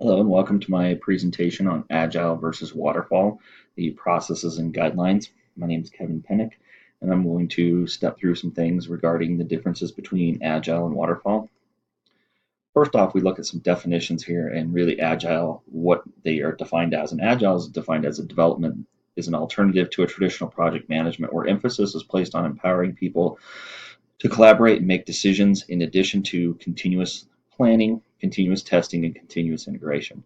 Hello and welcome to my presentation on Agile versus Waterfall, the processes and guidelines. My name is Kevin Pennick, and I'm going to step through some things regarding the differences between Agile and Waterfall. First off, we look at some definitions here and really Agile, what they are defined as. And Agile is defined as a development is an alternative to a traditional project management where emphasis is placed on empowering people to collaborate and make decisions in addition to continuous planning, continuous testing, and continuous integration.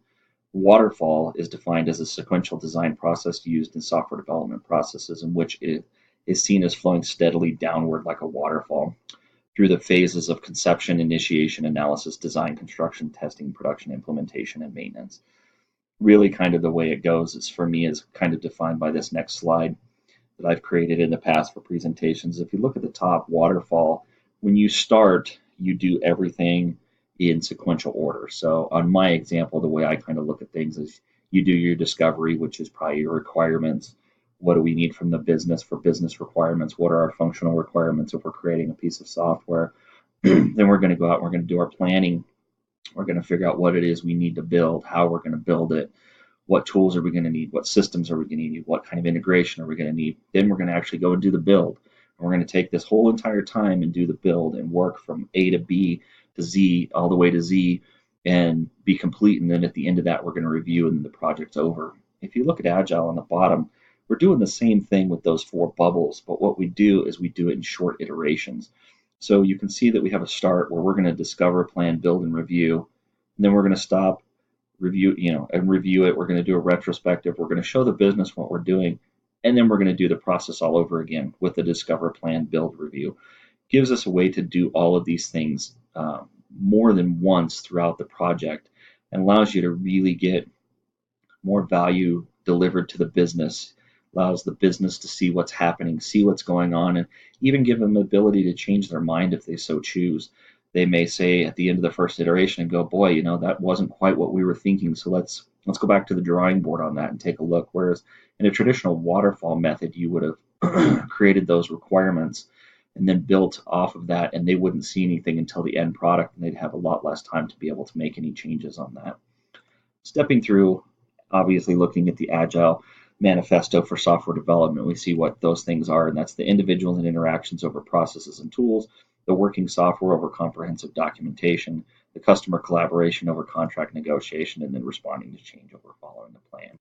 Waterfall is defined as a sequential design process used in software development processes in which it is seen as flowing steadily downward like a waterfall through the phases of conception, initiation, analysis, design, construction, testing, production, implementation, and maintenance. Really, kind of the way it goes is for me is kind of defined by this next slide that I've created in the past for presentations. If you look at the top waterfall, when you start, you do everything in sequential order. So on my example, the way I kind of look at things is you do your discovery, which is probably your requirements. What do we need from the business for business requirements? What are our functional requirements if we're creating a piece of software? Then we're going to go out and we're going to do our planning. We're going to figure out what it is we need to build, how we're going to build it, what tools are we going to need, what systems are we going to need, what kind of integration are we going to need. Then we're going to actually go and do the build. And we're going to take this whole entire time and do the build and work from A to B to Z all the way to Z and be complete. And then at the end of that, we're going to review and then the project's over. If you look at Agile on the bottom, we're doing the same thing with those four bubbles, but what we do is we do it in short iterations. So you can see that we have a start where we're going to discover, plan, build, and review. And then we're going to stop, review, and review it. We're going to do a retrospective. We're going to show the business what we're doing, and then we're going to do the process all over again with the discover, plan, build, review. Gives us a way to do all of these things more than once throughout the project, and allows you to really get more value delivered to the business. Allows the business to see what's happening, see what's going on, and even give them the ability to change their mind if they so choose. They may say at the end of the first iteration and go, boy, that wasn't quite what we were thinking, so let's go back to the drawing board on that and take a look. Whereas in a traditional waterfall method, you would have created those requirements and then built off of that, and they wouldn't see anything until the end product, and they'd have a lot less time to be able to make any changes on that. Stepping through, obviously looking at the Agile manifesto for software development, we see what those things are, and that's the individuals and interactions over processes and tools, the working software over comprehensive documentation, the customer collaboration over contract negotiation, and then responding to change over following the plan.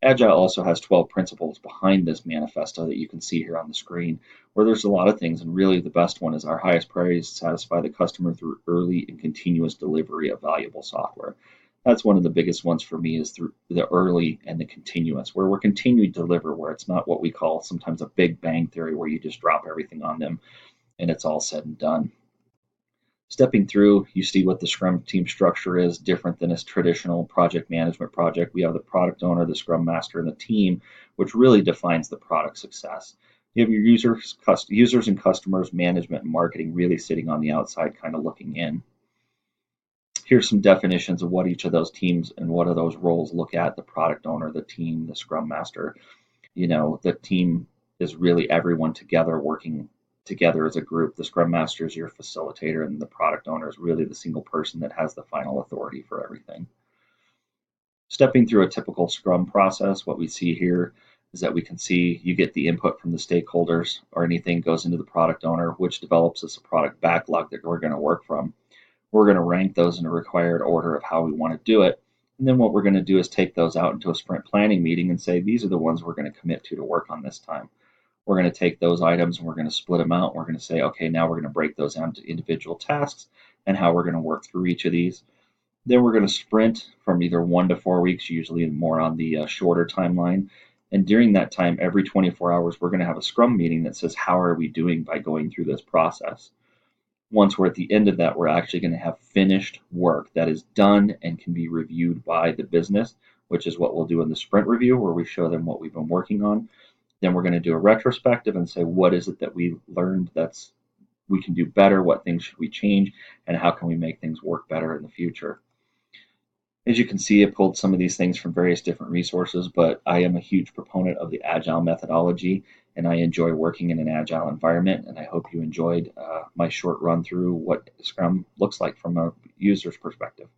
Agile also has 12 principles behind this manifesto that you can see here on the screen, where there's a lot of things, and really the best one is our highest priority is to satisfy the customer through early and continuous delivery of valuable software. That's one of the biggest ones for me is through the early and the continuous, where we're continuing to deliver, where it's not what we call sometimes a big bang theory where you just drop everything on them and it's all said and done. Stepping through, you see what the Scrum team structure is, different than a traditional project management project. We have the product owner, the Scrum master, and the team, which really defines the product success. You have your users and customers, management and marketing really sitting on the outside, kind of looking in. Here's some definitions of what each of those teams and what of those roles look at: the product owner, the team, the Scrum master. The team is really everyone together working together as a group. The Scrum Master is your facilitator, and the product owner is really the single person that has the final authority for everything. Stepping through a typical Scrum process, what we see here is that we can see you get the input from the stakeholders, or anything goes into the product owner, which develops as a product backlog that we're going to work from. We're going to rank those in a required order of how we want to do it. And then what we're going to do is take those out into a sprint planning meeting and say, these are the ones we're going to commit to work on this time. We're going to take those items and we're going to split them out. We're going to say, okay, now we're going to break those down to individual tasks and how we're going to work through each of these. Then we're going to sprint from either 1 to 4 weeks, usually more on the shorter timeline. And during that time, every 24 hours, we're going to have a Scrum meeting that says, how are we doing by going through this process? Once we're at the end of that, we're actually going to have finished work that is done and can be reviewed by the business, which is what we'll do in the sprint review, where we show them what we've been working on. Then we're going to do a retrospective and say, what is it that we learned that's we can do better? What things should we change? And how can we make things work better in the future? As you can see, I pulled some of these things from various different resources, but I am a huge proponent of the Agile methodology, and I enjoy working in an Agile environment. And I hope you enjoyed my short run through what Scrum looks like from a user's perspective.